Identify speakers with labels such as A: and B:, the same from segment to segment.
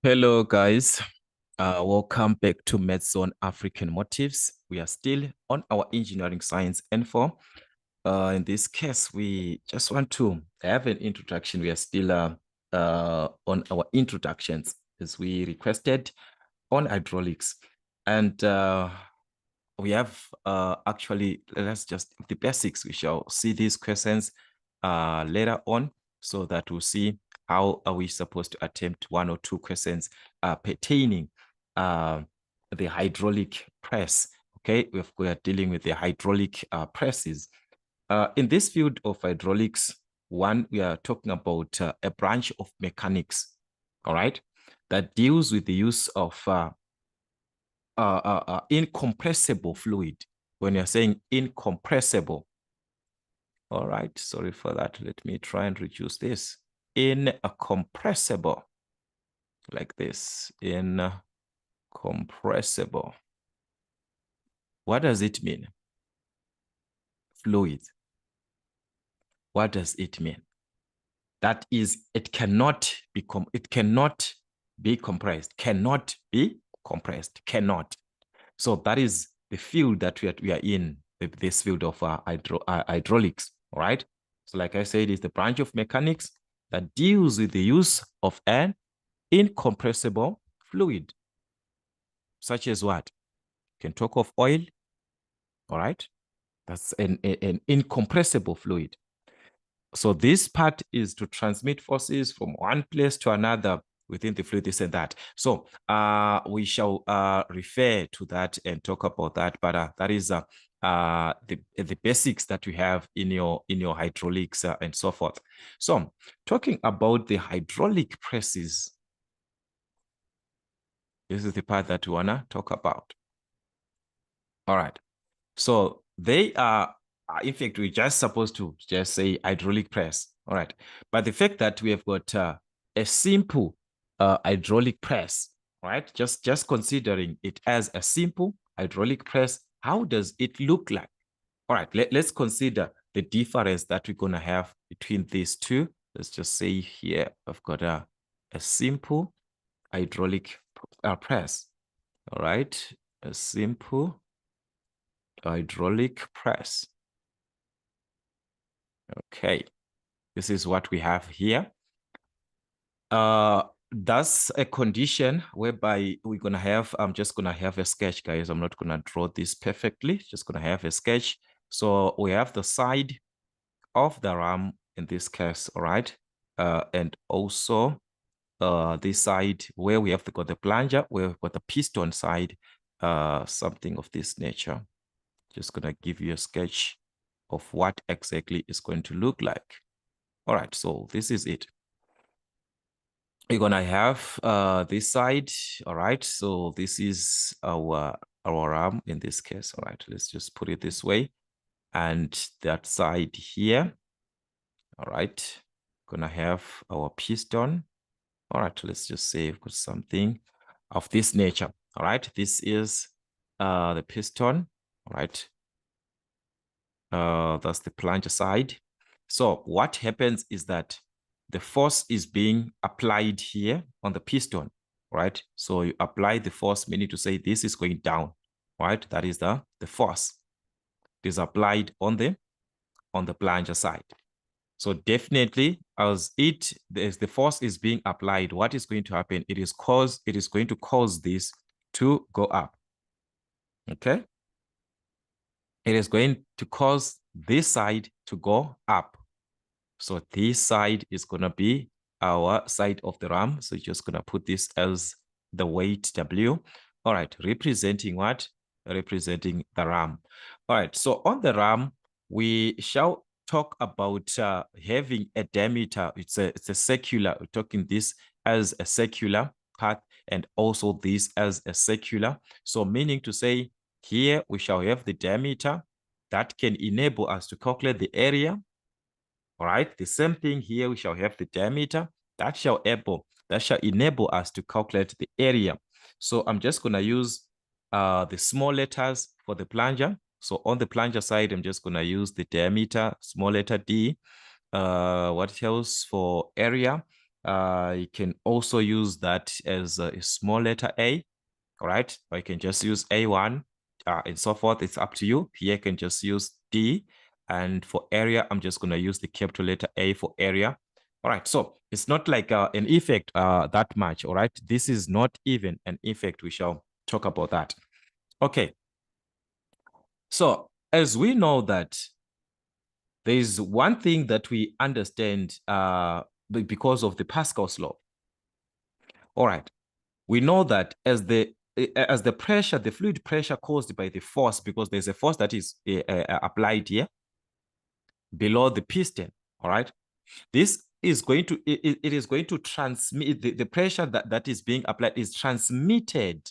A: Hello, guys. Welcome back to MedZone African Motives. We are still on our engineering science info. In this case, we just want to have an introduction. We are still on our introductions as we requested on hydraulics. And we have actually, let's just the basics. We shall see these questions later on so that we'll see how are we supposed to attempt one or two questions pertaining the hydraulic press. Okay, we are dealing with the hydraulic presses. In this field of hydraulics, we are talking about a branch of mechanics, all right, that deals with the use of incompressible fluid. When you're saying incompressible, all right, sorry for that. Let me try and reduce this. Incompressible, like this, incompressible. What does it mean? Fluid. What does it mean? That is, it cannot be compressed, cannot be compressed, cannot. So that is the field that we are in, this field of hydraulics, all right? So like I said, it's the branch of mechanics that deals with the use of an incompressible fluid, such as what? You can talk of oil, all right? That's an incompressible fluid. So this part is to transmit forces from one place to another within the fluid, this and that. So we shall refer to that and talk about that, but that is the basics that we have in your hydraulics and so forth. So talking about the hydraulic presses, this is the part that we wanna talk about. All right. So they are, in fact, we're just supposed to just say hydraulic press. All right. But the fact that we have got a simple hydraulic press, right? Just considering it as a simple hydraulic press, how does it look like? All right, let's consider the difference that we're going to have between these two. Let's just say here, I've got a simple hydraulic press. All right, a simple hydraulic press. Okay, this is what we have here. That's a condition whereby we're gonna have, I'm just gonna have a sketch, guys. I'm not gonna draw this perfectly, just gonna have a sketch. So we have the side of the ram in this case, all right? And also this side where we have got the plunger, where we've got the piston side, something of this nature. Just gonna give you a sketch of what exactly is going to look like. All right, so this is it. We're gonna have this side, all right? So this is our arm in this case, all right? Let's just put it this way. And that side here, all right? Gonna have our piston. All right, let's just say we've got something of this nature, all right? This is the piston, all right? That's the plunger side. So what happens is that the force is being applied here on the piston, right? So you apply the force, meaning to say this is going down, right? That is the force. It is applied on the plunger side. So definitely, as the force is being applied, what is going to happen? It is going to cause this to go up. Okay. It is going to cause this side to go up. So this side is going to be our side of the ram. So you're just going to put this as the weight W. All right, representing what? Representing the ram. All right, so on the ram, we shall talk about having a diameter. It's a circular. We're talking this as a circular path and also this as a circular. So meaning to say here we shall have the diameter that can enable us to calculate the area. All right, the same thing here, we shall have the diameter that shall enable us to calculate the area. So I'm just going to use the small letters for the plunger. So on the plunger side, I'm just going to use the diameter, small letter D. What else for area? You can also use that as a small letter A, all right? Or you can just use A1 and so forth. It's up to you. Here I can just use D. And for area, I'm just going to use the capital letter A for area. All right, so it's not like an effect that much, all right? This is not even an effect. We shall talk about that. Okay. So as we know that there's one thing that we understand because of the Pascal's law. All right. We know that as the pressure, the fluid pressure caused by the force, because there's a force that is applied here below the piston, all right? This is going to, it is going to transmit, the pressure that is being applied is transmitted.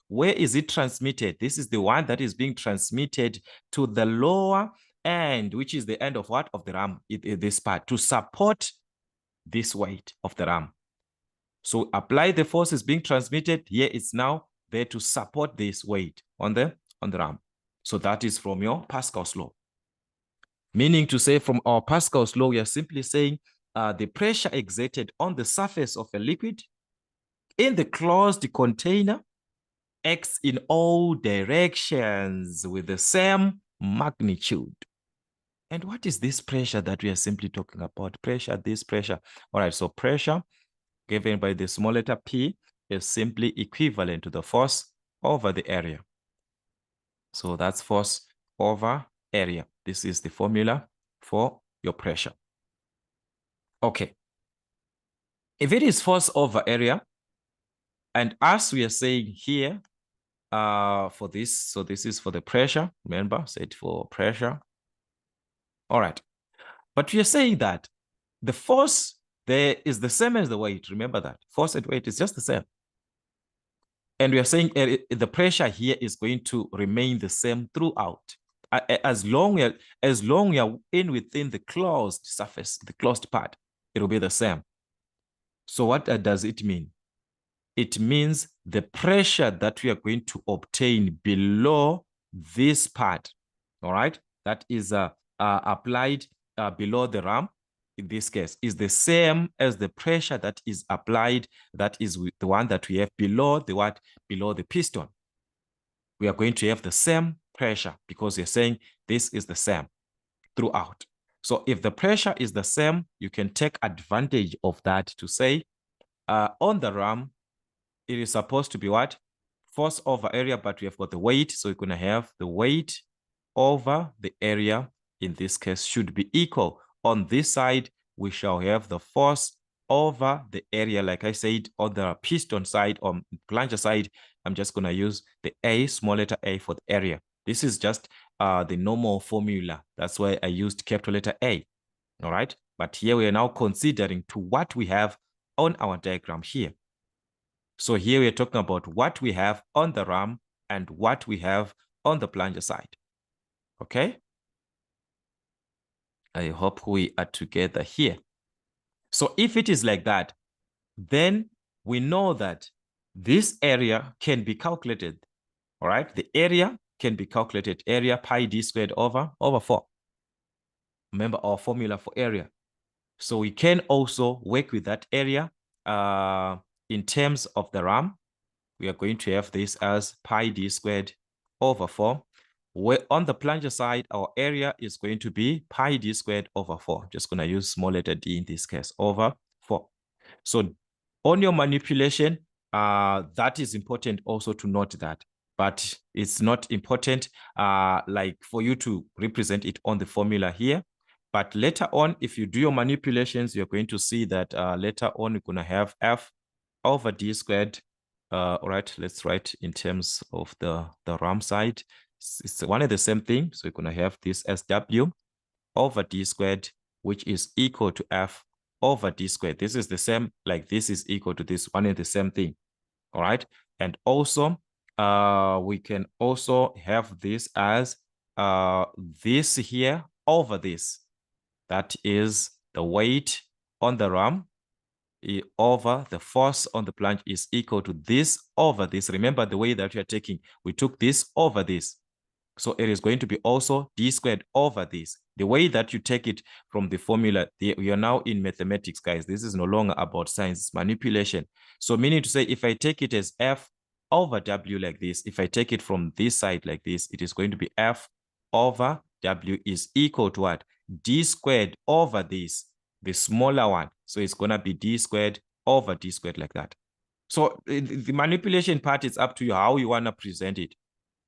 A: Where is it transmitted? This is the one that is being transmitted to the lower end, which is the end of what? Of the ram, this part, to support this weight of the ram. So apply the forces being transmitted. Here it's now there to support this weight on the ram. So that is from your Pascal's law. Meaning to say, from our Pascal's law, we are simply saying the pressure exerted on the surface of a liquid in the closed container acts in all directions with the same magnitude. And what is this pressure that we are simply talking about? Pressure, this pressure. All right, so pressure given by the small letter P is simply equivalent to the force over the area. So that's force over area. This is the formula for your pressure. Okay. If it is force over area, and as we are saying here, for this, so this is for the pressure, remember, said for pressure. All right. But we are saying that the force there is the same as the weight. Remember that. Force and weight is just the same. And we are saying the pressure here is going to remain the same throughout. As long as you are within the closed surface, the closed part, it will be the same. So what does it mean? It means the pressure that we are going to obtain below this part, all right, that is applied below the ram, in this case, is the same as the pressure that is applied, that is the one that we have below the what? Below the piston. We are going to have the same pressure because you're saying this is the same throughout. So if the pressure is the same, you can take advantage of that to say on the ram, it is supposed to be what? Force over area, but we have got the weight. So we're going to have the weight over the area, in this case, should be equal. On this side, we shall have the force over the area. Like I said, on the piston side, on plunger side, I'm just going to use the A, small letter A for the area. This is just the normal formula. That's why I used capital letter A. All right. But here we are now considering to what we have on our diagram here. So here we are talking about what we have on the ram and what we have on the plunger side. Okay? I hope we are together here. So if it is like that, then we know that this area can be calculated. All right? The area can be calculated. Area pi d squared over 4. Remember our formula for area. So we can also work with that area in terms of the ram. We are going to have this as pi d squared over 4. Where on the plunger side, our area is going to be pi d squared over 4. Just going to use small letter d in this case, over 4. So on your manipulation, that is important also to note that. But it's not important like for you to represent it on the formula here. But later on, if you do your manipulations, you're going to see that later on, we're going to have f over d squared. All right, let's write in terms of the ram side. It's one and the same thing. So we're going to have this SW over d squared, which is equal to f over d squared. This is the same, like this is equal to this one and the same thing. All right. And also, we can also have this as this here over this. That is the weight on the ram over the force on the plunge is equal to this over this. Remember the way that we are taking, we took this over this. So it is going to be also d squared over this. The way that you take it from the formula, we are now in mathematics, guys. This is no longer about science, it's manipulation. So meaning to say, if I take it as f over w like this, if I take it from this side like this, it is going to be f over w is equal to what? D squared over this, the smaller one. So it's going to be d squared over d squared like that. So the manipulation part is up to you how you want to present it.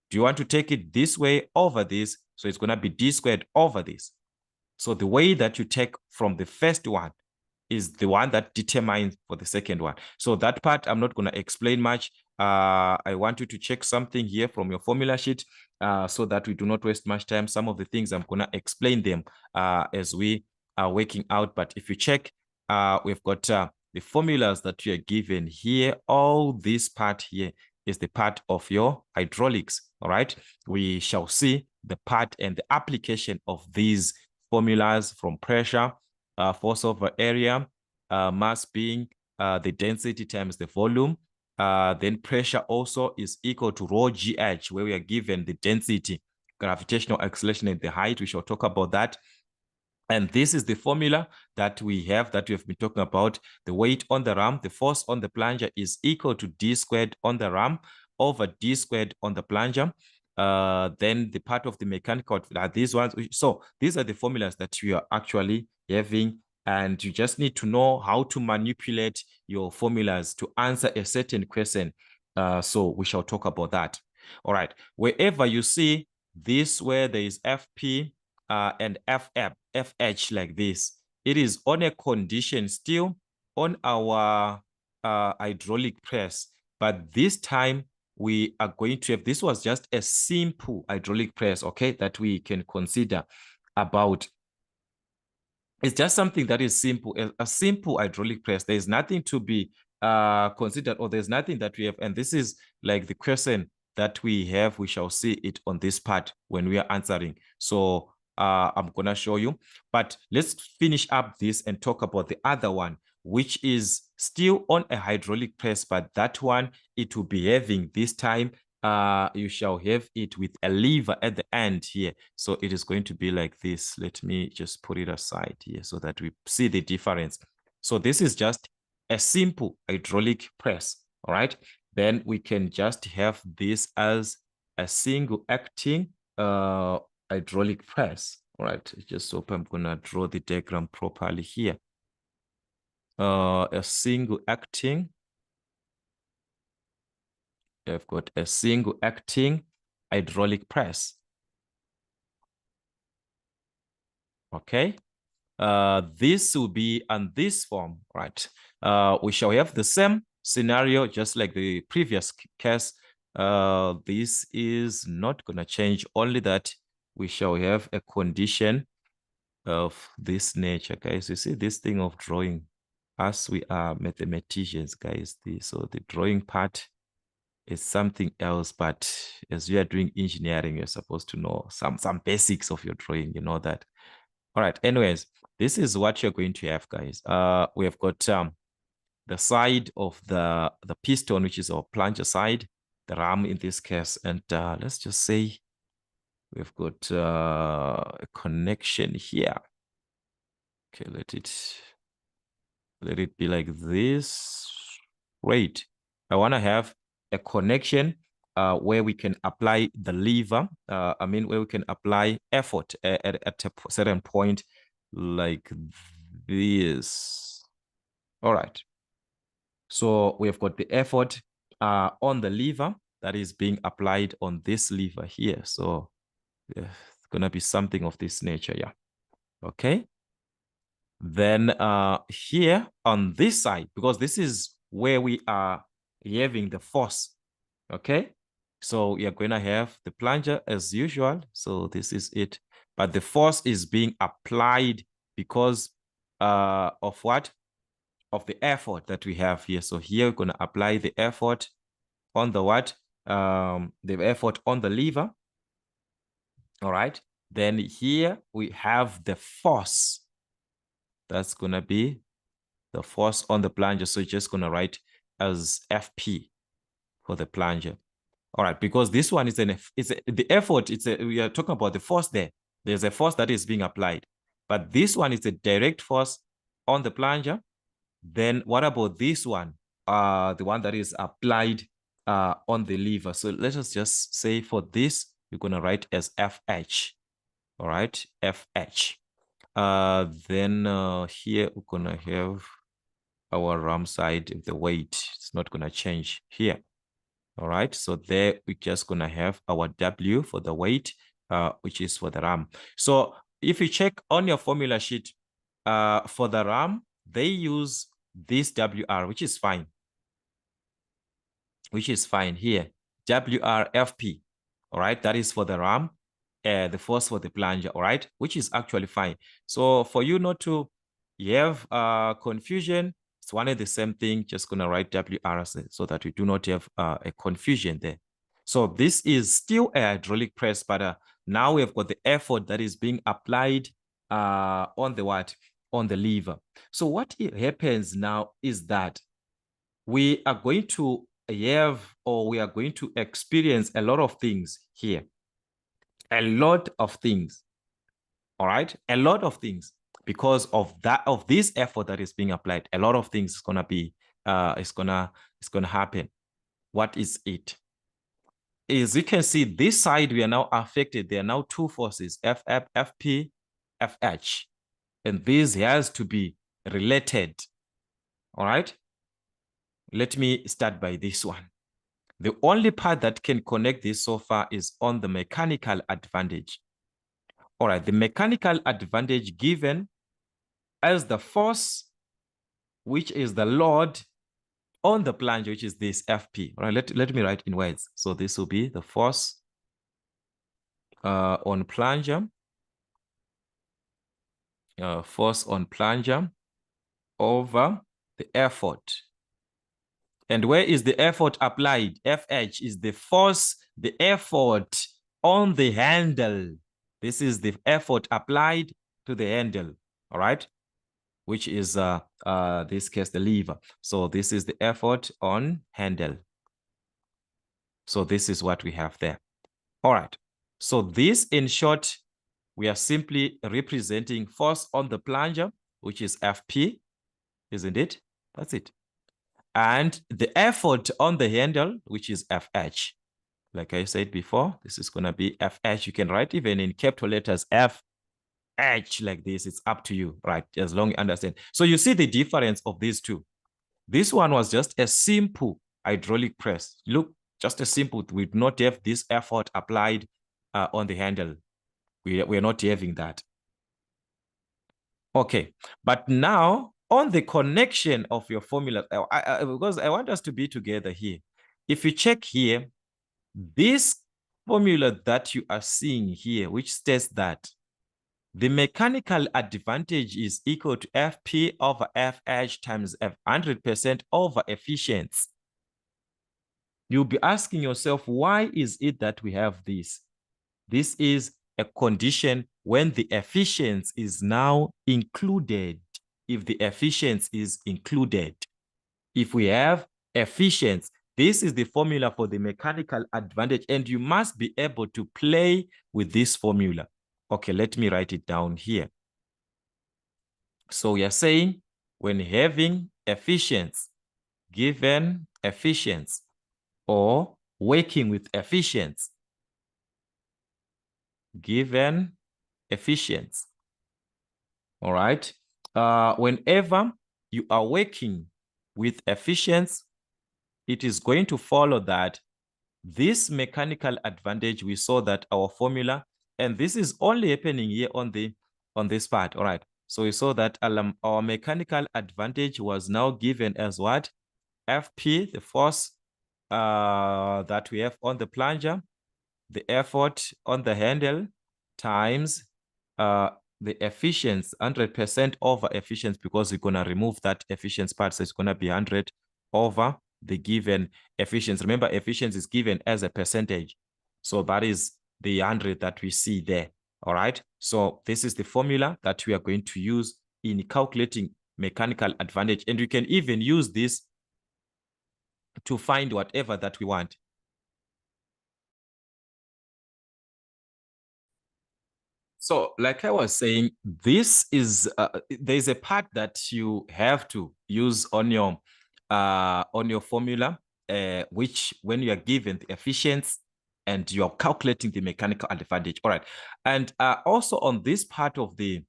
A: Do you want to take it this way over this? So it's going to be d squared over this. So the way that you take from the first one is the one that determines for the second one. So that part, I'm not going to explain much. I want you to check something here from your formula sheet so that we do not waste much time. Some of the things I'm going to explain them as we are working out. But if you check, we've got the formulas that you are given here. All this part here is the part of your hydraulics, all right? We shall see the part and the application of these formulas from pressure, force over area, mass being the density times the volume. Then pressure also is equal to rho GH, where we are given the density, gravitational acceleration, and the height. We shall talk about that. And this is the formula that we have been talking about. The weight on the ram, the force on the plunger is equal to d squared on the ram over d squared on the plunger. Then the part of the mechanical, these ones. So these are the formulas that you are actually having, and you just need to know how to manipulate your formulas to answer a certain question. So we shall talk about that. All right. Wherever you see this, where there is FP, and FH like this, it is on a condition still on our hydraulic press, but this time we are going to have, this was just a simple hydraulic press, okay, that we can consider about. It's just something that is simple, a simple hydraulic press. There's nothing to be considered, or there's nothing that we have, and this is like the question that we have. We shall see it on this part when we are answering. So I'm gonna show you, but let's finish up this and talk about the other one, which is still on a hydraulic press, but that one, it will be having this time, you shall have it with a lever at the end here. So it is going to be like this. Let me just put it aside here so that we see the difference. So this is just a simple hydraulic press, all right? Then we can just have this as a single acting hydraulic press. All right, just hope I'm gonna draw the diagram properly here. A single acting. I've got a single acting hydraulic press. Okay. This will be on this form, right? We shall have the same scenario, just like the previous case. This is not gonna change, only that we shall have a condition of this nature, guys. You see this thing of drawing, as we are mathematicians, guys. So the drawing part is something else, but as you are doing engineering, you're supposed to know some basics of your drawing, you know that. All right, anyways, this is what you're going to have, guys. We have got the side of the piston, which is our plunger side, the ram in this case, and let's just say we've got a connection here. Okay, let it be like this. Great. I want to have a connection where we can apply the lever. Where we can apply effort at a certain point like this. All right. So we have got the effort on the lever that is being applied on this lever here. So it's going to be something of this nature, yeah. Okay. Then here on this side, because this is where we are having the force, okay? So we are going to have the plunger as usual. So this is it. But the force is being applied because of what? Of the effort that we have here. So here we're going to apply the effort on the what? The effort on the lever. All right. Then here we have the force. That's going to be the force on the plunger. So you're just going to write as FP for the plunger. All right, because this one is the effort. We are talking about the force there. There's a force that is being applied, but this one is a direct force on the plunger. Then what about this one? The one that is applied on the lever. So let us just say for this, we're gonna write as FH. All right, FH. Then here we're gonna have our ram side of the weight. It's not gonna change here. All right, so there we're just gonna have our W for the weight, which is for the ram. So if you check on your formula sheet, for the ram, they use this WR, which is fine. Which is fine here. WRFP. All right, that is for the ram, the force for the plunger. All right, which is actually fine. So for you not to have confusion, it's one and the same thing. Just gonna write WR so that we do not have a confusion there. So this is still a hydraulic press, but now we've got the effort that is being applied on the what? On the lever. So what happens now is that we are going to have, or we are going to experience a lot of things here. A lot of things. All right, a lot of things, because of this effort that is being applied. A lot of things is gonna be it's gonna happen. What is it? As you can see, this side we are now affected. There are now two forces, FP, FH, and this has to be related. All right, let me start by this one. The only part that can connect this so far is on the mechanical advantage. All right, the mechanical advantage given as the force, which is the load on the plunger, which is this FP. All right, let me write in words. So this will be the force on plunger, force on plunger over the effort. And where is the effort applied? FH is the force, the effort on the handle. This is the effort applied to the handle, all right? Which is, this case, the lever. So this is the effort on handle. So this is what we have there. All right. So this, in short, we are simply representing force on the plunger, which is FP, isn't it? That's it. And the effort on the handle, which is FH. Like I said before, this is going to be FH. You can write even in capital letters FH like this. It's up to you, right? As long as you understand. So you see the difference of these two. This one was just a simple hydraulic press. Look, just a simple, we do not have this effort applied on the handle. We're not having that. Okay, but now on the connection of your formula, because I want us to be together here. If you check here, this formula that you are seeing here, which states that the mechanical advantage is equal to FP over FH times 100% over efficiency. You'll be asking yourself, why is it that we have this? This is a condition when the efficiency is now included. If the efficiency is included, if we have efficiency, this is the formula for the mechanical advantage, and you must be able to play with this formula. Okay, let me write it down here. So we are saying when having efficiency, given efficiency, or working with efficiency, given efficiency. All right. Whenever you are working with efficiency, it is going to follow that this mechanical advantage, we saw that our formula, and this is only happening here on this part. All right. So we saw that our mechanical advantage was now given as what? FP, the force that we have on the plunger, the effort on the handle, times the efficiency, 100% over efficiency, because we're going to remove that efficiency part. So it's going to be 100 over the given efficiency. Remember, efficiency is given as a percentage. So that is the 100 that we see there. All right. So this is the formula that we are going to use in calculating mechanical advantage. And we can even use this to find whatever that we want. So, like I was saying, this is there's a part that you have to use on your formula, which when you are given the efficiency and you are calculating the mechanical advantage. All right, and also on this part of the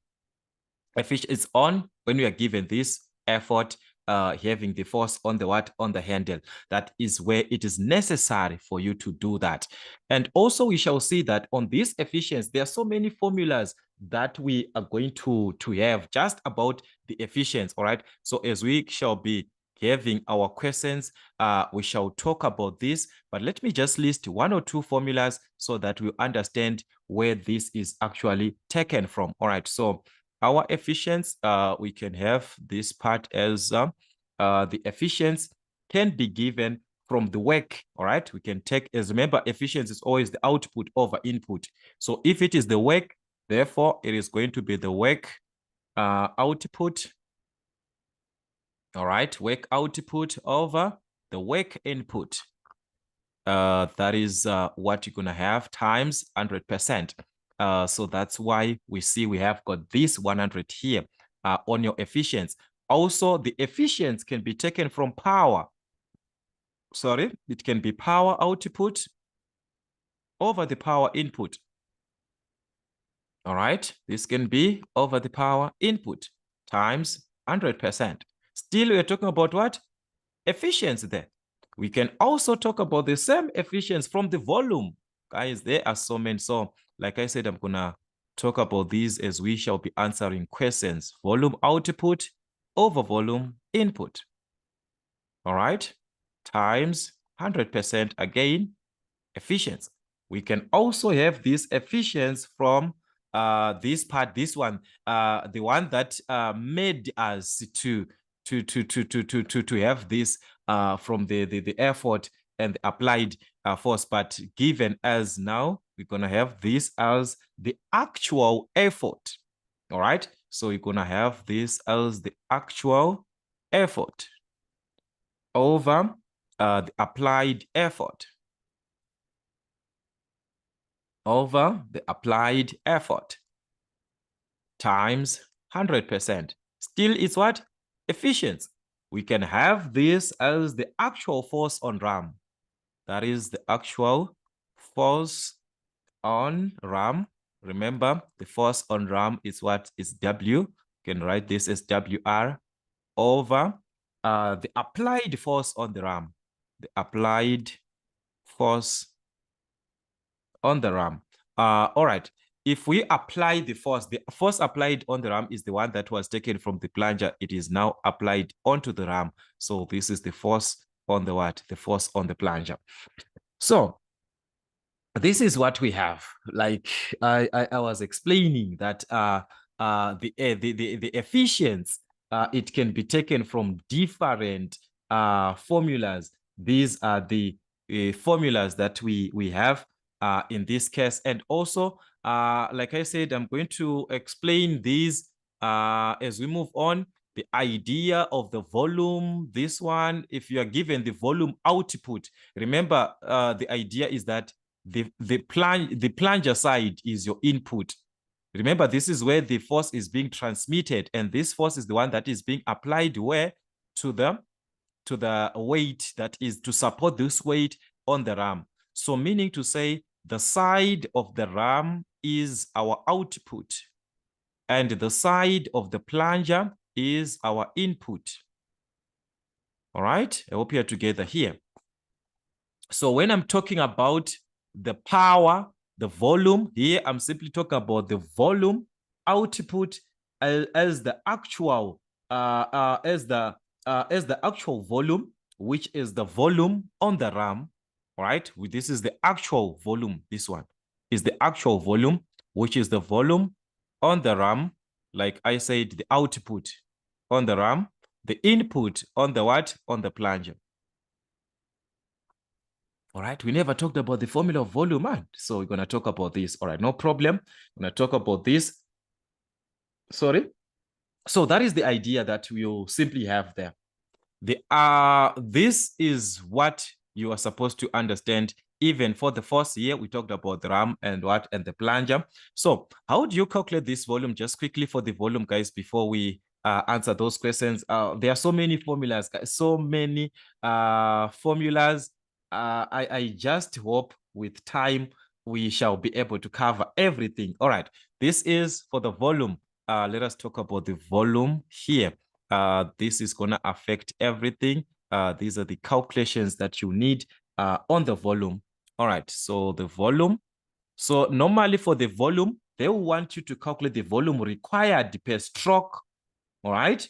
A: efficiency, it's on when you are given this effort. Having the force on the on the handle, that is where it is necessary for you to do that. And also we shall see that on this efficiency there are so many formulas that we are going to have just about the efficiency. All right, so as we shall be having our questions, we shall talk about this, but let me just list one or two formulas so that we understand where this is actually taken from. All right, so our efficiency, we can have this part as the efficiency can be given from the work. All right, we can take, as remember, efficiency is always the output over input. So if it is the work, therefore it is going to be the work output. All right, work output over the work input. That is what you're gonna have times 100%. So that's why we see we have got this 100 here on your efficiency. Also, the efficiency can be taken from power. Sorry, it can be power output over the power input. All right, this can be over the power input times 100%. Still, we're talking about what? Efficiency there. We can also talk about the same efficiency from the volume. Guys, there are so many. So, like I said, I'm going to talk about these as we shall be answering questions. Volume output over volume input. All right, times 100% again, efficiency. We can also have this efficiency from this part, this one, the one that made us to have this from the effort and the applied force, but given as now we're gonna have this as the actual effort. All right, so we're gonna have this as the actual effort over the applied effort. Over the applied effort times 100%. Still, it's what? Efficiency. We can have this as the actual force on ram. That is the actual force on ram. Remember, the force on ram is what? Is W. You can write this as WR over the applied force on the ram. The applied force on the ram. All right. If we apply the force applied on the ram is the one that was taken from the plunger. It is now applied onto the ram. So this is the force on the what? The force on the plunger. So this is what we have. Like I was explaining that the efficiency, it can be taken from different formulas. These are the formulas that we have in this case. And also, like I said, I'm going to explain these as we move on. The idea of the volume, this one, if you are given the volume output, remember the idea is that the plunger side is your input. Remember, this is where the force is being transmitted, and this force is the one that is being applied where? To the weight that is to support this weight on the ram. So meaning to say the side of the ram is our output and the side of the plunger is our input. All right, I hope you're together here. So when I'm talking about the power, the volume, here I'm simply talking about the volume output as the actual as the actual volume, which is the volume on the ram. All right, this is the actual volume. This one is the actual volume, which is the volume on the ram. Like I said, the output on the ram, the input on the what? On the plunger. All right, we never talked about the formula of volume, man. So we're going to talk about this. All right, no problem. I'm going to talk about this. Sorry. So that is the idea that we'll simply have there. This is what you are supposed to understand even for the force here, we talked about the ram and what, and the plunger. So how do you calculate this volume? Just quickly for the volume, guys, before we answer those questions. There are so many formulas, guys, so many formulas. I just hope with time we shall be able to cover everything. All right, this is for the volume. Let us talk about the volume here. This is going to affect everything. These are the calculations that you need on the volume. All right, so the volume. So normally for the volume, they will want you to calculate the volume required per stroke, all right,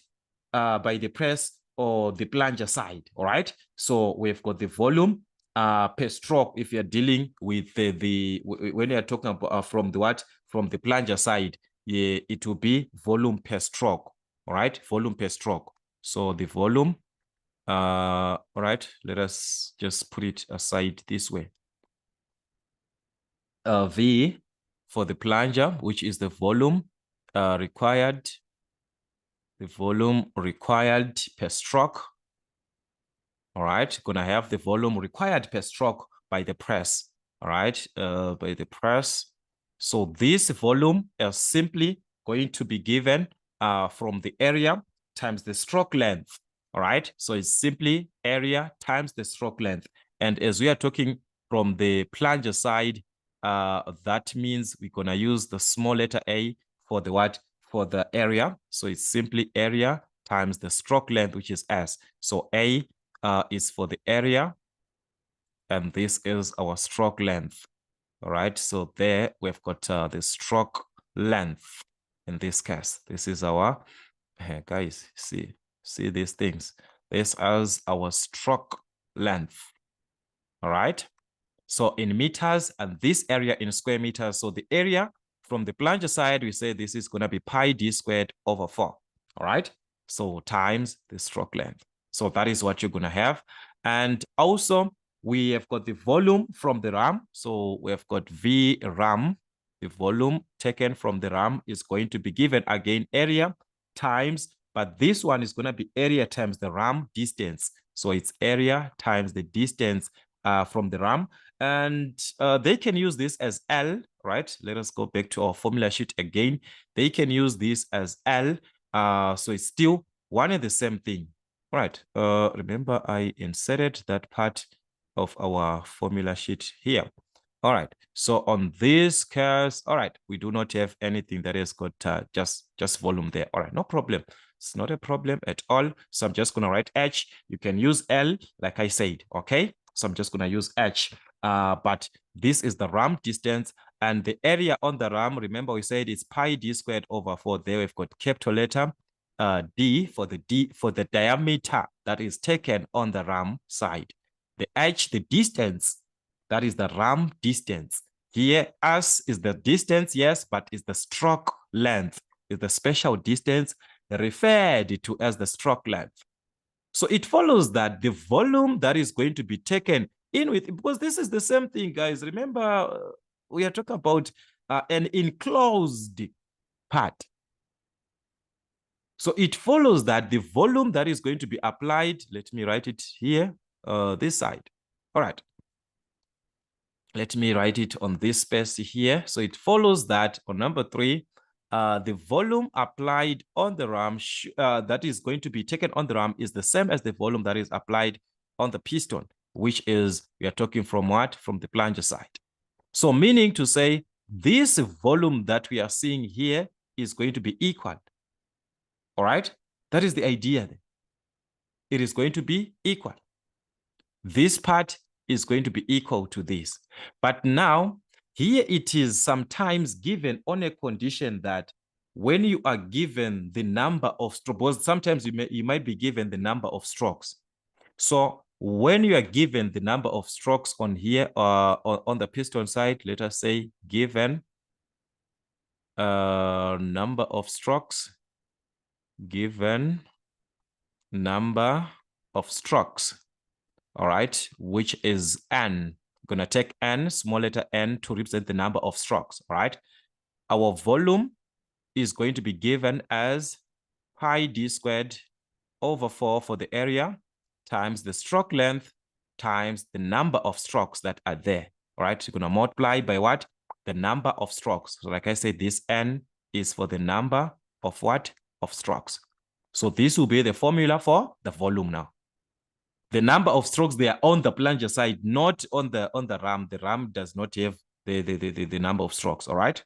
A: by the press or the plunger side, all right? So we've got the volume per stroke if you're dealing with when you're talking about from the what? From the plunger side, yeah, it will be volume per stroke, all right? Volume per stroke. So the volume, all right, let us just put it aside this way. V for the plunger, which is the volume required, the volume required per stroke. All right, gonna have the volume required per stroke by the press. All right, by the press. So this volume is simply going to be given from the area times the stroke length. All right, so it's simply area times the stroke length. And as we are talking from the plunger side, that means we're gonna use the small letter A for the what? For the area. So it's simply area times the stroke length, which is S. So A is for the area, and this is our stroke length. All right, so there we've got the stroke length in this case. This is our, guys, see these things. This is our stroke length. All right, so in meters and this area in square meters. So the area from the plunger side, we say this is going to be pi d squared over 4. All right, so times the stroke length. So that is what you're going to have. And also we have got the volume from the ram. So we have got V ram. The volume taken from the ram is going to be given again area times, but this one is going to be area times the ram distance. So it's area times the distance from the ram. And they can use this as L, right? Let us go back to our formula sheet again. They can use this as L. So it's still one and the same thing. All right, remember I inserted that part of our formula sheet here. All right, so on this case, all right, we do not have anything that has got just volume there. All right, no problem. It's not a problem at all. So I'm just gonna write H. You can use L, like I said, okay? So I'm just gonna use H. But this is the ram distance, and the area on the ram, remember we said it's pi d squared over 4. There we've got capital letter D for the diameter that is taken on the ram side. The H, the distance, that is the ram distance. Here, S is the distance, yes, but is the stroke length, is the special distance referred to as the stroke length. So it follows that the volume that is going to be taken in with, because this is the same thing, guys. Remember, we are talking about an enclosed part. So it follows that the volume that is going to be applied, let me write it here, this side. All right. Let me write it on this space here. So it follows that on number 3, the volume applied on the ram that is going to be taken on the ram is the same as the volume that is applied on the piston, which is, we are talking from what? From the plunger side. So meaning to say, this volume that we are seeing here is going to be equal. All right, that is the idea. It is going to be equal. This part is going to be equal to this. But now, here it is sometimes given on a condition that when you are given the number of strokes, sometimes you might be given the number of strokes. So when you are given the number of strokes on here, on the piston side, let us say given number of strokes, given number of strokes, all right, which is N. I'm gonna take N, small letter N, to represent the number of strokes, all right? Our volume is going to be given as pi d squared over 4 for the area times the stroke length times the number of strokes that are there. All right, you're going to multiply by what? The number of strokes. So like I said, this N is for the number of what? Of strokes. So this will be the formula for the volume now. The number of strokes, they are on the plunger side, not on the ram. The ram does not have the number of strokes, all right?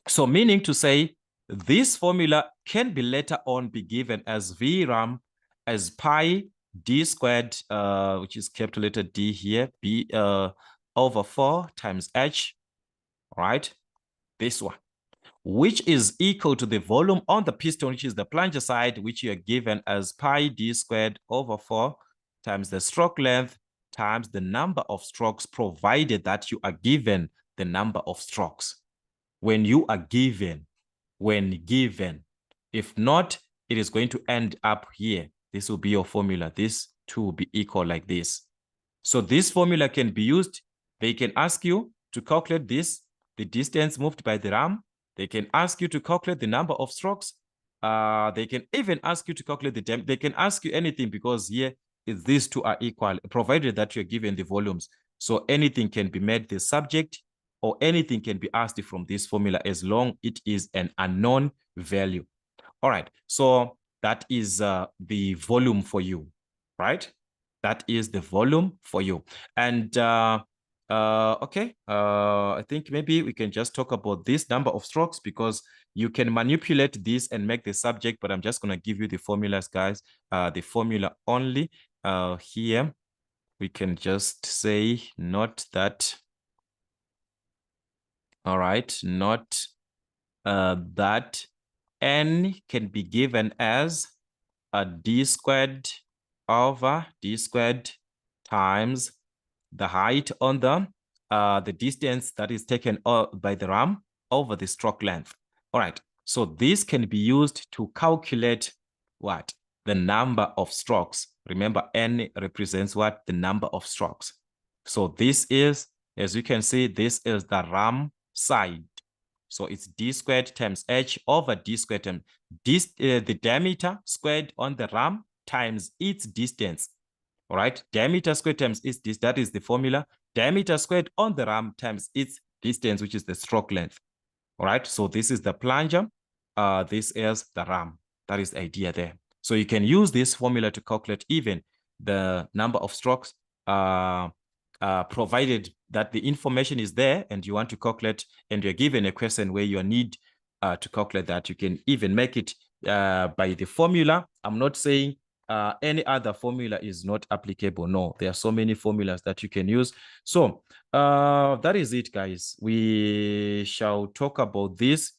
A: So meaning to say, this formula can be later on be given as VRAM as pi d squared, which is capital letter D here, B over 4 times H, right? This one, which is equal to the volume on the piston, which is the plunger side, which you are given as pi d squared over 4 times the stroke length times the number of strokes, provided that you are given the number of strokes. When you are given, if not, it is going to end up here. This will be your formula. This two will be equal like this. So this formula can be used. They can ask you to calculate this, the distance moved by the ram. They can ask you to calculate the number of strokes. They can even ask you to calculate the time. They can ask you anything, because here these two are equal, provided that you're given the volumes. So anything can be made the subject, or anything can be asked from this formula, as long it is an unknown value. All right, so that is the volume for you, right? That is the volume for you. And okay, I think maybe we can just talk about this number of strokes, because you can manipulate this and make the subject, but I'm just going to give you the formulas, guys. The formula only. Here we can just say not that. All right, not that N can be given as a d squared over d squared times the height on the distance that is taken by the ram over the stroke length. All right, so this can be used to calculate what? The number of strokes. Remember, N represents what? The number of strokes. So this is, as you can see, this is the ram side. So it's d squared times H over d squared times the diameter squared on the ram times its distance. All right, diameter squared times its distance, that is the formula. Diameter squared on the ram times its distance, which is the stroke length. All right, so this is the plunger. This is the ram. That is the idea there. So you can use this formula to calculate even the number of strokes, provided that the information is there and you want to calculate, and you're given a question where you need to calculate that. You can even make it by the formula. I'm not saying any other formula is not applicable. No, there are so many formulas that you can use. So that is it, guys. We shall talk about this.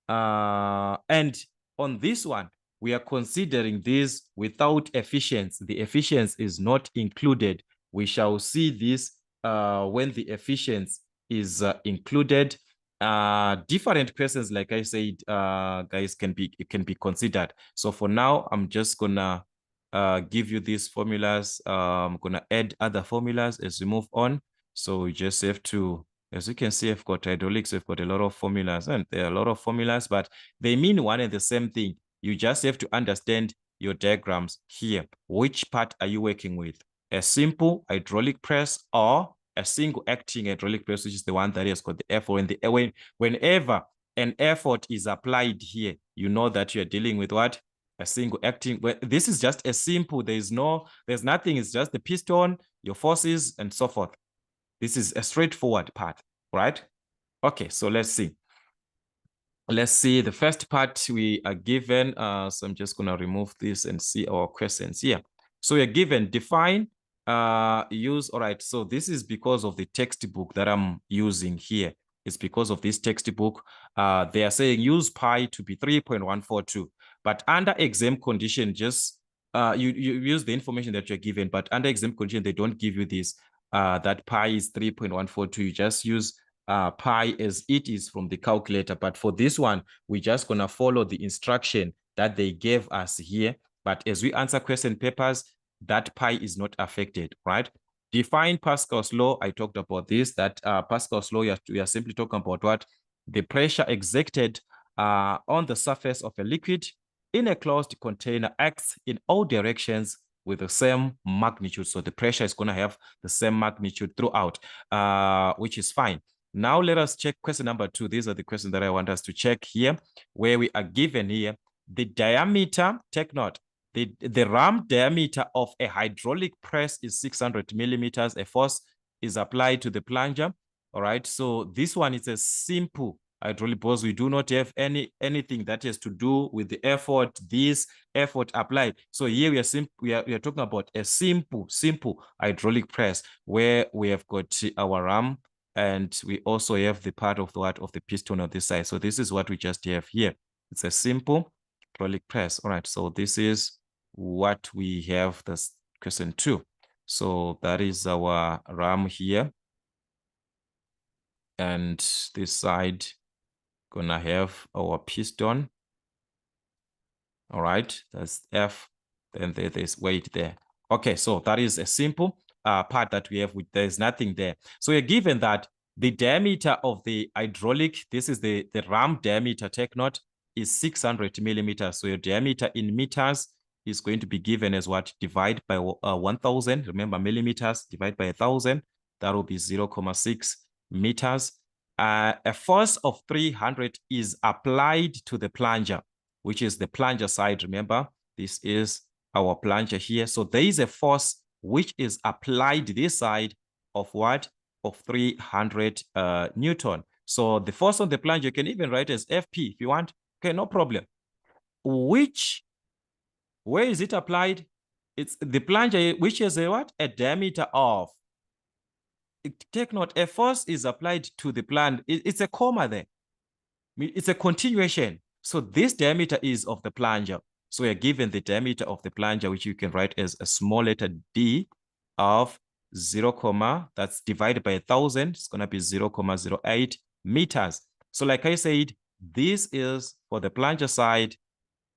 A: And on this one, we are considering this without efficiency. The efficiency is not included. We shall see this when the efficiency is included. Different questions, like I said, guys, can be considered. So for now, I'm just gonna give you these formulas. I'm gonna add other formulas as we move on. So we just have to, as you can see, I've got hydraulics, we've got a lot of formulas, and there are a lot of formulas, but they mean one and the same thing. You just have to understand your diagrams here. Which part are you working with? A simple hydraulic press or a single acting hydraulic press, which is the one that has got the effort. Whenever an effort is applied here, you know that you're dealing with what? A single acting. Well, this is just a simple, there's nothing, it's just the piston, your forces, and so forth. This is a straightforward part, right? Okay, so let's see. Let's see the first part we are given. So I'm just going to remove this and see our questions here. So we're given define, use. All right. So this is because of the textbook that I'm using here. It's because of this textbook. They are saying use pi to be 3.142. But under exam condition, just you use the information that you're given. But under exam condition, they don't give you this. That pi is 3.142. You just use pi as it is from the calculator. But for this one, we're just going to follow the instruction that they gave us here. But as we answer question papers, that pi is not affected, right? Define Pascal's law. I talked about this, that Pascal's law, we are simply talking about what? The pressure exerted on the surface of a liquid in a closed container acts in all directions with the same magnitude. So the pressure is going to have the same magnitude throughout, which is fine. Now let us check question number 2. These are the questions that I want us to check here, where we are given here the diameter. Take note, the ram diameter of a hydraulic press is 600 millimeters. A force is applied to the plunger. All right, so this one is a simple hydraulic because we do not have anything that has to do with the effort, this effort applied. So here we are talking about a simple hydraulic press where we have got our ram, and we also have the part of the piston on this side. So this is what we just have here. It's a simple hydraulic press. All right, so this is what we have. This question 2. So that is our ram here, and this side gonna have our piston. All right, that's F. Then there's weight there. Okay, so that is a simple part that we have. There's nothing there. So we're given that the diameter of the hydraulic, this is the ram diameter, take note, is 600 millimeters. So your diameter in meters is going to be given as what? Divide by 1,000. Remember, millimeters divide by 1,000. That will be 0.6 meters. A force of 300 is applied to the plunger, which is the plunger side. Remember, this is our plunger here. So there is a force which is applied this side of what? Of 300 Newton. So the force on the plunger, you can even write as FP if you want. Okay, no problem. Where is it applied? It's the plunger, which is a what? A diameter of. Take note, a force is applied to the plunger. It's a comma there. It's a continuation. So this diameter is of the plunger. So we're given the diameter of the plunger, which you can write as a small letter d of 0, that's divided by 1,000. It's going to be 0.08 meters. So like I said, this is for the plunger side,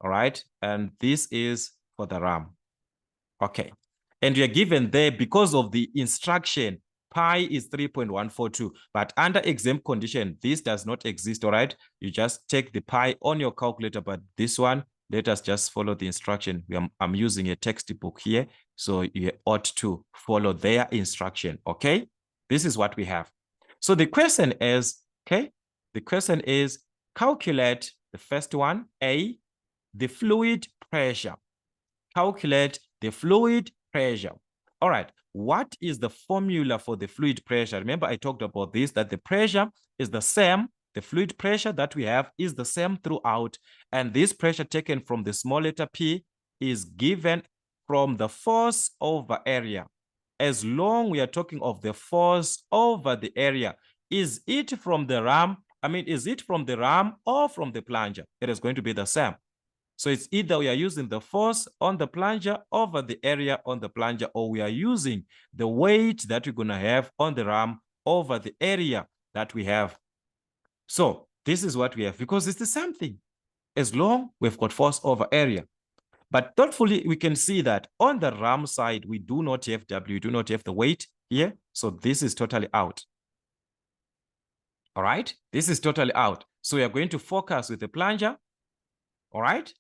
A: all right? And this is for the ram. Okay. And you're given there, because of the instruction, pi is 3.142. But under exam condition, this does not exist, all right? You just take the pi on your calculator, but this one, let us just follow the instruction. I'm using a textbook here, so you ought to follow their instruction, okay? This is what we have. So the question is, okay? The question is, calculate the first one, A, the fluid pressure. Calculate the fluid pressure. All right, what is the formula for the fluid pressure? Remember, I talked about this, that the pressure is the same. The fluid pressure that we have is the same throughout. And this pressure taken from the small letter P is given from the force over area. As long we are talking of the force over the area, is it from the ram? Is it from the ram or from the plunger? It is going to be the same. So it's either we are using the force on the plunger over the area on the plunger, or we are using the weight that we're going to have on the ram over the area that we have. So this is what we have, because it's the same thing, as long we've got force over area. But thoughtfully, we can see that on the ram side, we do not have W, we do not have the weight here. So this is totally out. All right, this is totally out. So we are going to focus with the plunger. All right.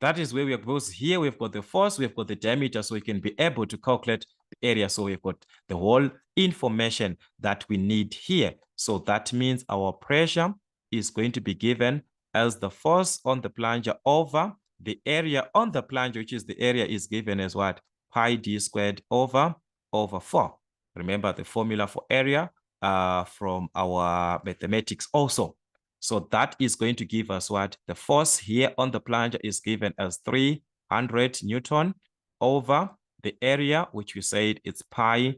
A: That is where we are, because here we've got the force, we've got the diameter, so we can be able to calculate the area. So we've got the whole information that we need here. So that means our pressure is going to be given as the force on the plunger over the area on the plunger, which is the area is given as what? Pi d squared over 4. Remember the formula for area from our mathematics also. So that is going to give us what? The force here on the plunger is given as 300 Newton over the area, which we said it's pi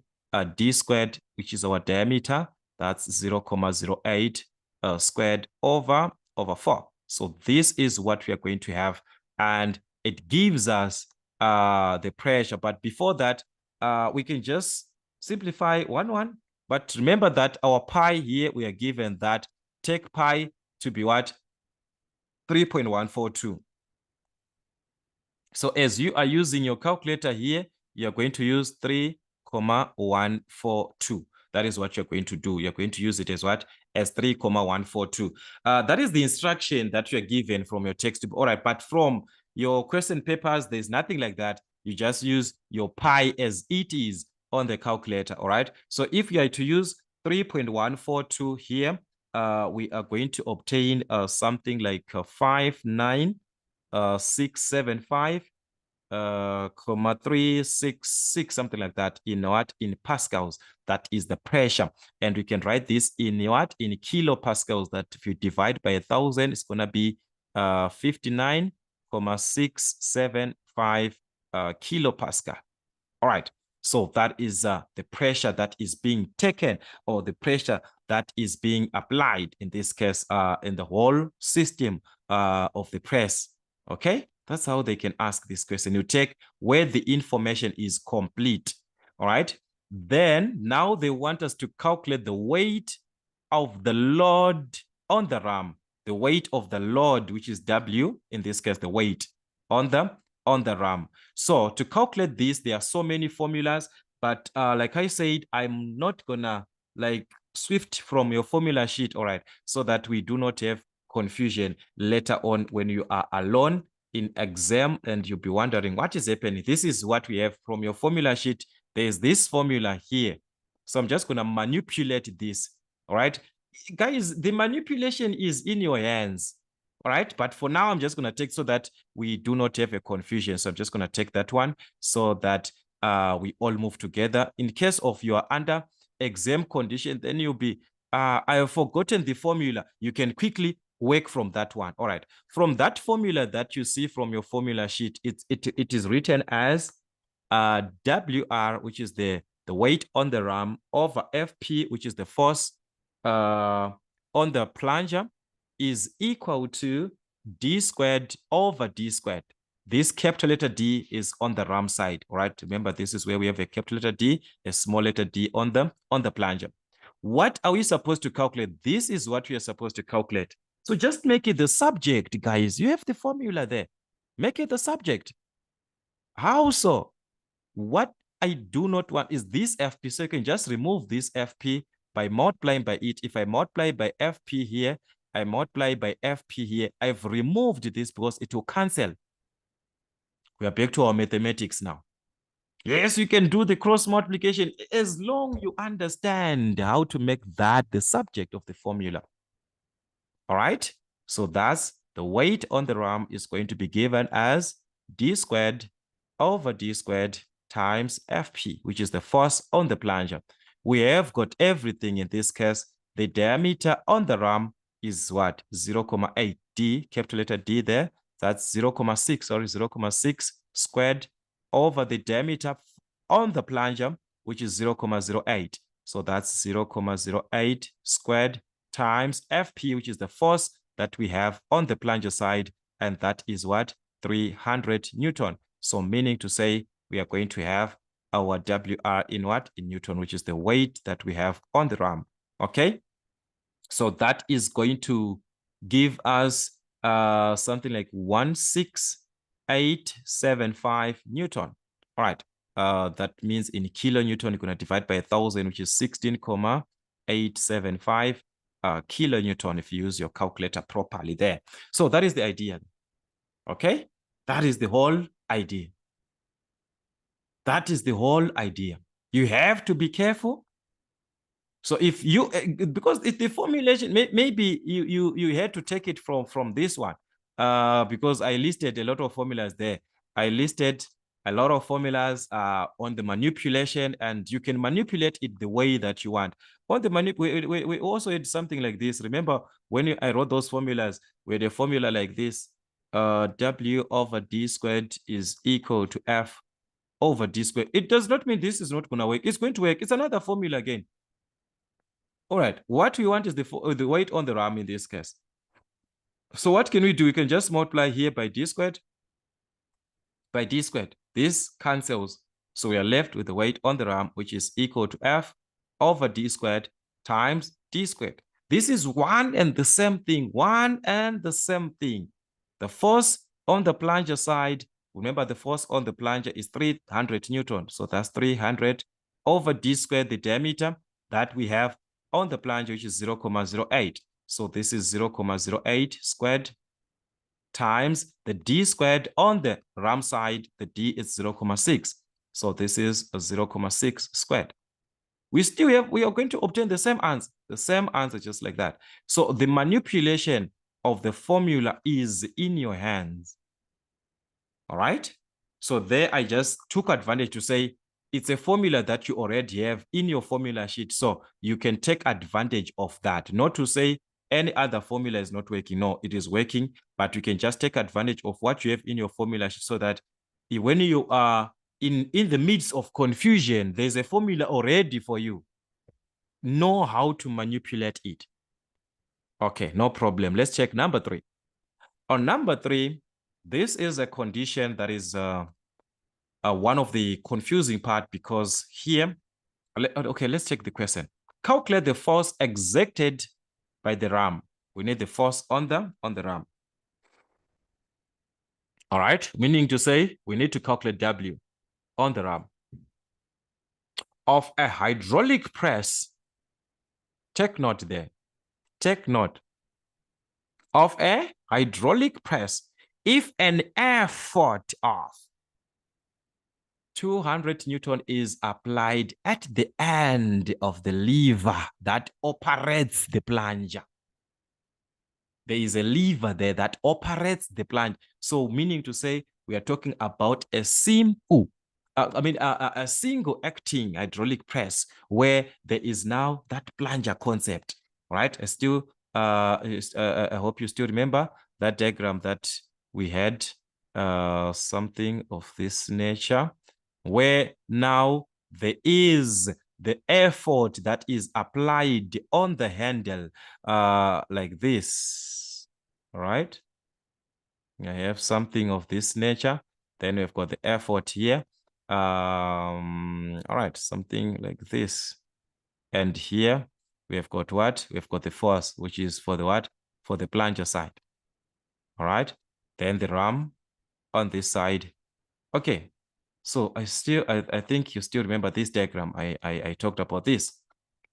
A: d squared, which is our diameter. That's 0.08 squared over 4. So this is what we are going to have. And it gives us the pressure. But before that, we can just simplify 1. But remember that our pi here, we are given that take pi to be what? 3.142. So as you are using your calculator here, you're going to use 3.142. That is what you're going to do. You're going to use it as what? As 3.142. That is the instruction that you're given from your textbook. All right, but from your question papers, there's nothing like that. you just use your pi as it is on the calculator, all right? So if you are to use 3.142 here, we are going to obtain something like 59675 366, something like that, in what? In pascals. That is the pressure. And we can write this in what? In kilopascals, that if you divide by 1,000, it's gonna be 59,675 kilopascal. All right. So that is the pressure that is being taken, or the pressure that is being applied, in this case, in the whole system of the press. Okay, that's how they can ask this question. You take where the information is complete. All right. Then now they want us to calculate the weight of the load on the ram, the weight of the load, which is W, in this case, the weight on the ram. So to calculate this, there are so many formulas, but like I said, I'm not gonna like swift from your formula sheet, all right, so that we do not have confusion later on when you are alone in exam and you'll be wondering what is happening. This is what we have from your formula sheet. There's this formula here. So I'm just gonna manipulate this, all right? Guys, the manipulation is in your hands. All right, but for now, I'm just going to take so that we do not have a confusion. So I'm just going to take that one so that we all move together. In case of you are under exam condition, then you'll be, I have forgotten the formula. You can quickly work from that one. All right, from that formula that you see from your formula sheet, it is written as WR, which is the weight on the ram, over FP, which is the force on the plunger, is equal to D squared over D squared. This capital letter D is on the ram side, all right? Remember, this is where we have a capital letter D, a small letter D on the plunger. What are we supposed to calculate? This is what we are supposed to calculate. So just make it the subject, guys. You have the formula there. Make it the subject. How so? What I do not want is this FP. So you can just remove this FP by multiplying by it. If I multiply by FP here, I multiply by FP here, I've removed this because it will cancel. We are back to our mathematics now. Yes, you can do the cross multiplication as long you understand how to make that the subject of the formula. All right. So thus the weight on the ram is going to be given as D squared over D squared times FP, which is the force on the plunger. We have got everything in this case. The diameter on the ram is what? 0.8 D, capital letter D there. That's 0.6, sorry, 0.6 squared over the diameter on the plunger, which is 0.08. So that's 0.08 squared times FP, which is the force that we have on the plunger side. And that is what? 300 Newton. So meaning to say we are going to have our WR in what? In Newton, which is the weight that we have on the ram. Okay. So that is going to give us something like 16875 Newton. All right. That means in kilonewton, you're going to divide by 1,000, which is 16,875 kilonewton if you use your calculator properly there. So that is the idea. Okay. That is the whole idea. That is the whole idea. You have to be careful. So if you, because the formulation, maybe you had to take it from this one, because I listed a lot of formulas there. I listed a lot of formulas on the manipulation, and you can manipulate it the way that you want. On the we also had something like this. Remember when I wrote those formulas, we had a formula like this: W over D squared is equal to F over D squared. It does not mean this is not going to work. It's going to work. It's another formula again. All right, what we want is the weight on the ram in this case. So what can we do? We can just multiply here by D squared. By D squared. This cancels. So we are left with the weight on the ram, which is equal to F over D squared times D squared. This is one and the same thing. One and the same thing. The force on the plunger side, remember the force on the plunger is 300 Newton. So that's 300 over D squared, the diameter that we have on the plunger, which is 0.08. So this is 0.08 squared times the d squared on the RAM side, the d is 0.6. So this is a 0.6 squared. We are going to obtain the same answer just like that. So the manipulation of the formula is in your hands. All right. So there I just took advantage to say it's a formula that you already have in your formula sheet. So you can take advantage of that, not to say any other formula is not working. No, it is working, but you can just take advantage of what you have in your formula sheet so that when you are in the midst of confusion, there's a formula already for you. Know how to manipulate it. Okay, no problem. Let's check number 3. On number 3, this is a condition that is one of the confusing part, because here, okay, let's check the question. Calculate the force exerted by the RAM. We need the force on the RAM. All right, meaning to say we need to calculate W on the RAM of a hydraulic press. Take note there. Take note of a hydraulic press. If an effort of 200 Newton is applied at the end of the lever that operates the plunger. There is a lever there that operates the plunger. So meaning to say, we are talking about a simple, a single acting hydraulic press where there is now that plunger concept, right? I hope you still remember that diagram that we had, something of this nature, where now there is the effort that is applied on the handle, like this. All right. I have something of this nature. Then we've got the effort here. All right, something like this. And here we have got what? We've got the force, which is for the what? For the plunger side. All right. Then the RAM on this side. Okay. So I think you still remember this diagram. I talked about this.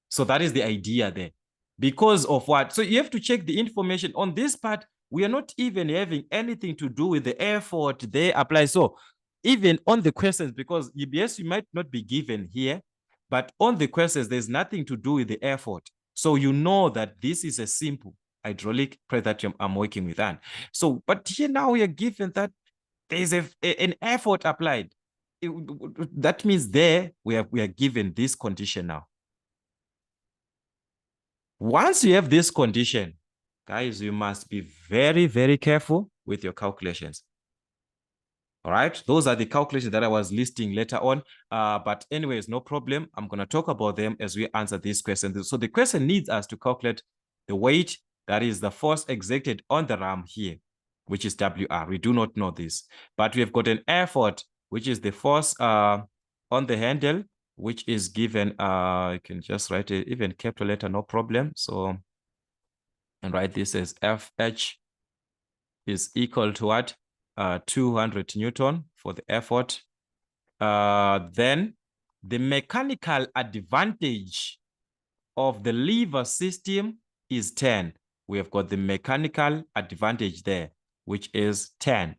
A: So that is the idea there. Because of what? So you have to check the information on this part. We are not even having anything to do with the effort they apply. So even on the questions, because EBS, you might not be given here, but on the questions, there's nothing to do with the effort. So you know that this is a simple hydraulic press that I'm working with. And so, but here now we are given that there's an effort applied. That means there we are given this condition now. Once you have this condition, guys, you must be very, very careful with your calculations. All right, those are the calculations that I was listing later on. But anyways, no problem. I'm going to talk about them as we answer this question. So the question needs us to calculate the weight, that is the force exerted on the RAM here, which is WR. We do not know this, but we have got an effort, which is the force on the handle, which is given, you can just write it, even capital letter, no problem. So, and write this as FH is equal to what? 200 Newton for the effort. Then the mechanical advantage of the lever system is 10. We have got the mechanical advantage there, which is 10.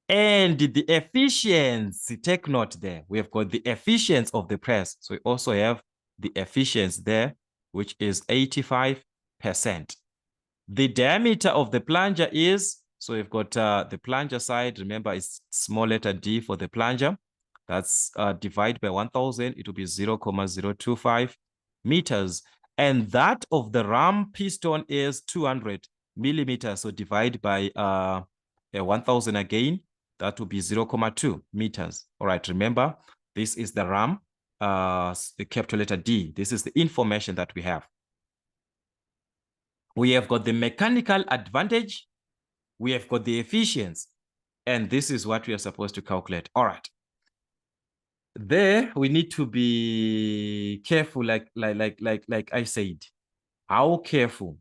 A: And the efficiency, take note there. We have got the efficiency of the press. So we also have the efficiency there, which is 85%. The diameter of the plunger is, so we've got the plunger side. Remember, it's small letter d for the plunger. That's divided by 1,000. It will be 0.025 meters. And that of the RAM piston is 200 millimeters. So divide by 1,000 again. That will be 0.2 meters. All right, remember, this is the RAM, the capital letter D. This is the information that we have. We have got the mechanical advantage. We have got the efficiency. And this is what we are supposed to calculate. All right. There, we need to be careful, like I said. How careful?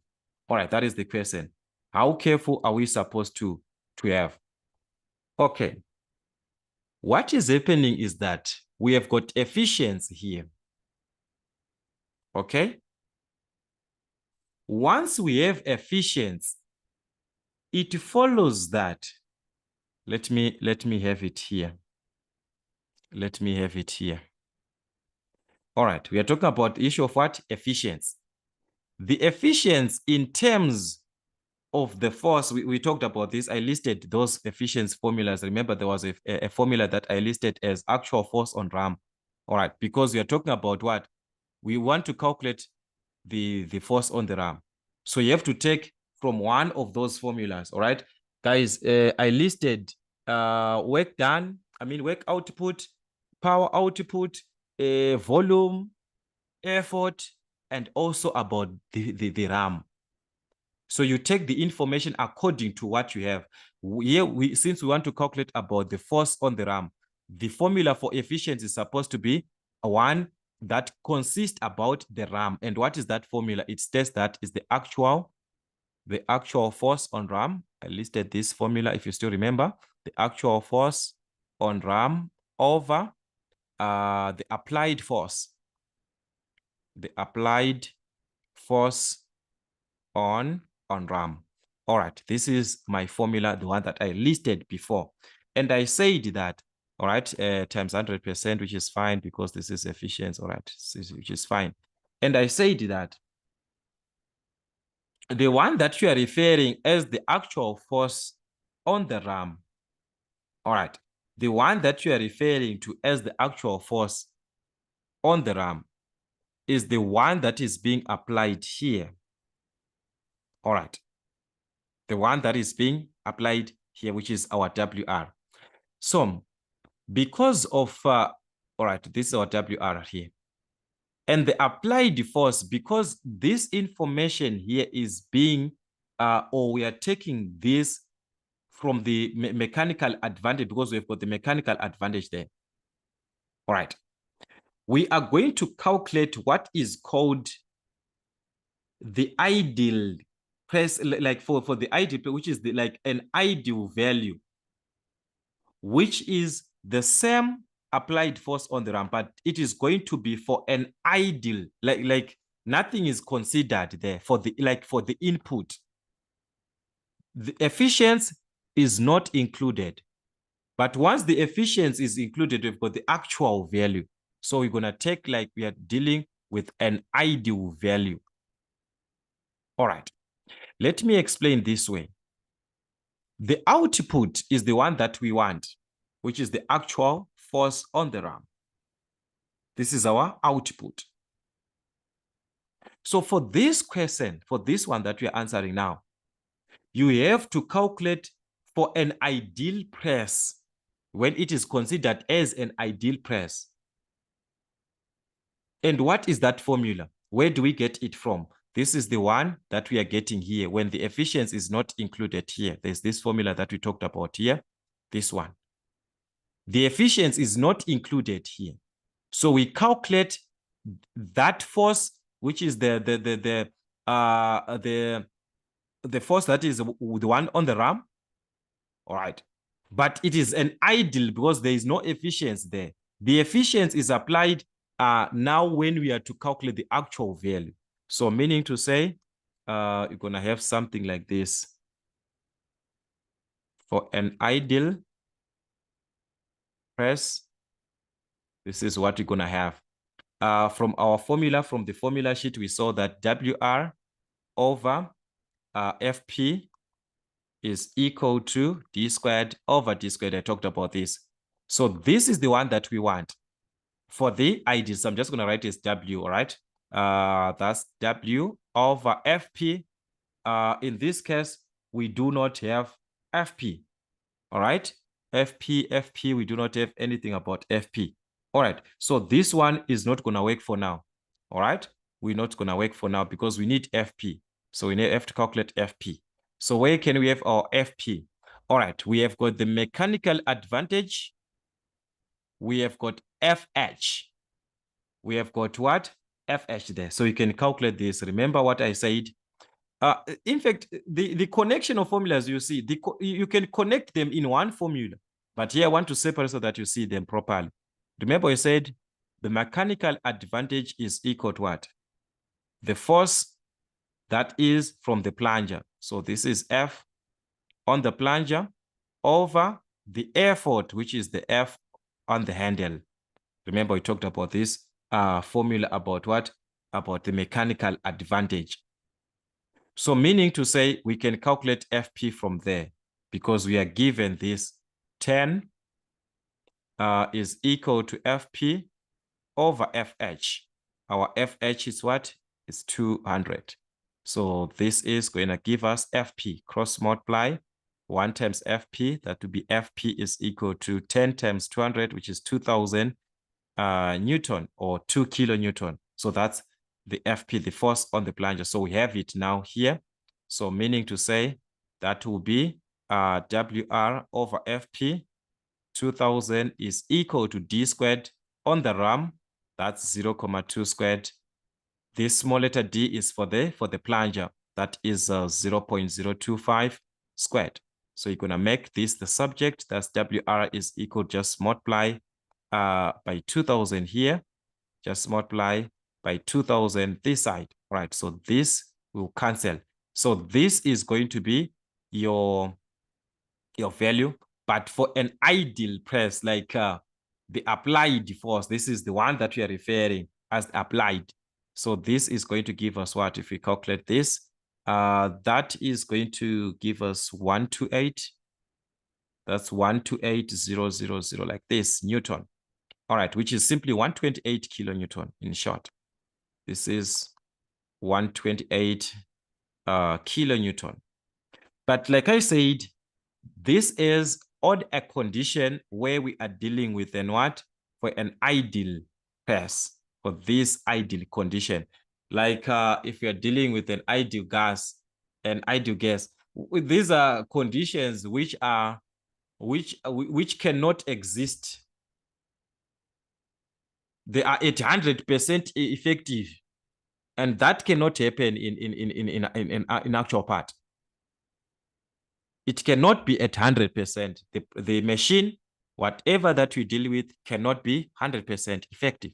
A: All right, that is the question. How careful are we supposed to have? Okay. What is happening is that we have got efficiency here. Okay. Once we have efficiency, it follows that, let me have it here. Let me have it here. All right, we are talking about the issue of what? Efficiency. The efficiency in terms of the force, we talked about this. I listed those efficiency formulas. Remember, there was a formula that I listed as actual force on RAM. All right, because we are talking about what? We want to calculate the force on the RAM. So you have to take from one of those formulas. All right, guys, I listed work done, work output, power output, volume, effort, and also about the RAM. So you take the information according to what you have. Here, since we want to calculate about the force on the RAM, the formula for efficiency is supposed to be one that consists about the RAM. And what is that formula? It states that is the actual force on RAM. I listed this formula, if you still remember. The actual force on RAM over the applied force. The applied force on RAM. All right, this is my formula, the one that I listed before. And I said that, all right, times 100%, which is fine because this is efficiency, all right, which is fine. And I said that the one that you are referring as the actual force on the RAM, all right, the one that you are referring to as the actual force on the RAM is the one that is being applied here. All right. The one that is being applied here, which is our WR. So because of, all right, this is our WR here. And the applied force, because this information here is being, or we are taking this from the mechanical advantage because we've got the mechanical advantage there. All right. We are going to calculate what is called the ideal press, like for the ideal, which is like an ideal value, which is the same applied force on the RAM, but it is going to be for an ideal, like nothing is considered there for the input. The efficiency is not included, but once the efficiency is included, we've got the actual value. So we're gonna take, like, we are dealing with an ideal value. All right, let me explain this way. The output is the one that we want, which is the actual force on the RAM. This is our output. So for this question, for this one that we are answering now, you have to calculate for an ideal press when it is considered as an ideal press. And what is that formula? Where do we get it from? This is the one that we are getting here when the efficiency is not included here. There's this formula that we talked about here, this one. The efficiency is not included here. So we calculate that force, which is the force that is the one on the RAM. All right. But it is an ideal because there is no efficiency there. The efficiency is applied now when we are to calculate the actual value. So meaning to say, you're going to have something like this. For an ideal press, this is what you're going to have. From our formula, from the formula sheet, we saw that WR over FP is equal to D squared over D squared. I talked about this. So this is the one that we want. For the ID, so I'm just going to write as W, all right? That's W over FP. In this case, we do not have FP, all right? FP, we do not have anything about FP. All right, so this one is not going to work for now, all right? We're not going to work for now because we need FP. So we have to calculate FP. So where can we have our FP? All right, we have got the mechanical advantage. We have got FH. We have got what? FH there. So you can calculate this. Remember what I said? In fact, the connection of formulas, you see, you can connect them in one formula. But here I want to separate so that you see them properly. Remember I said the mechanical advantage is equal to what? The force that is from the plunger. So this is F on the plunger over the effort, which is the F on the handle. Remember, we talked about this formula about what? About the mechanical advantage. So meaning to say we can calculate FP from there because we are given this 10 is equal to FP over FH. Our FH is what? It's 200. So this is going to give us FP. Cross multiply 1 times FP. That would be FP is equal to 10 times 200, which is 2000 Newton or 2 kilonewton. So that's the FP, the force on the plunger. So we have it now here. So meaning to say that will be WR over FP. 2000 is equal to D squared on the ram. That's 0.2 squared. This small letter d is for the plunger. That is 0.025 squared. So you're going to make this the subject. That's WR is equal, just multiply by 2000 here. Just multiply by 2000 this side. Right. So this will cancel. So this is going to be your value. But for an ideal press, like the applied force, this is the one that we are referring as applied. So this is going to give us what? If we calculate this, that is going to give us 128. That's 128,000 like this, Newton. All right, which is simply 128 kilonewton in short. This is 128 kilonewton. But like I said, this is on a condition where we are dealing with an what? For an ideal press, for this ideal condition. Like if you're dealing with an ideal gas, these are conditions which cannot exist. They are 100% effective, and that cannot happen in actual part. It cannot be at 100%. The machine, whatever that we deal with, cannot be 100% effective.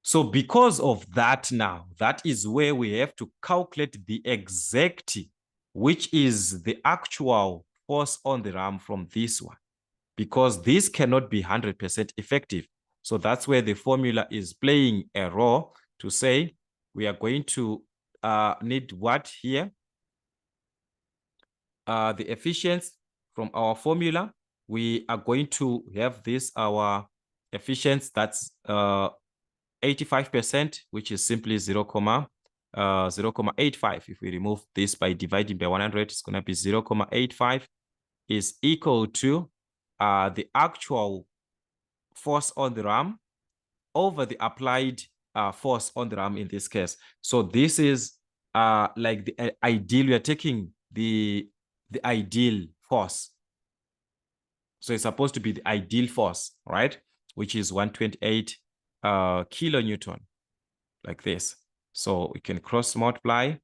A: So because of that now, that is where we have to calculate the exact, which is the actual force on the ram from this one, because this cannot be 100% effective. So that's where the formula is playing a role to say we are going to need what here? The efficiency from our formula. We are going to have this, our efficiency, that's 85%, which is simply 0.85. If we remove this by dividing by 100, it's going to be 0.85 is equal to the actual force on the ram over the applied force on the ram in this case. So this is like the ideal. We are taking the ideal force. So it's supposed to be the ideal force, right? Which is 128 kilonewton, like this. So we can cross multiply.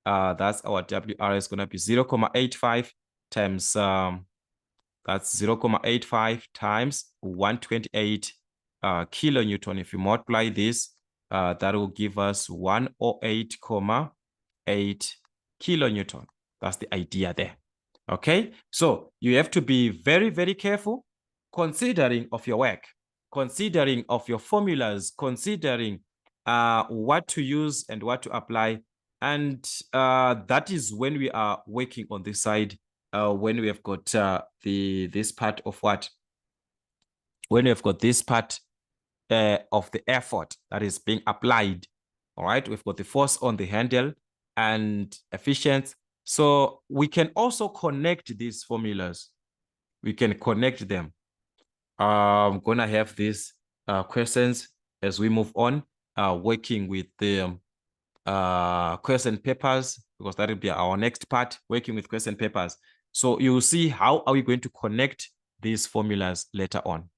A: That's our WR is going to be 0.85 times, that's 0.85 times 128 kilonewton. If you multiply this, that will give us 108.8 kilonewton. That's the idea there. Okay, so you have to be very, very careful considering of your work, considering of your formulas, considering what to use and what to apply. And that is when we are working on this side, when we have got this part of what? When we have got this part of the effort that is being applied. All right, we've got the force on the handle and efficiency. So we can also connect these formulas. We can connect them. I'm going to have these questions as we move on, working with the question papers, because that will be our next part, working with question papers. So you will see how are we going to connect these formulas later on.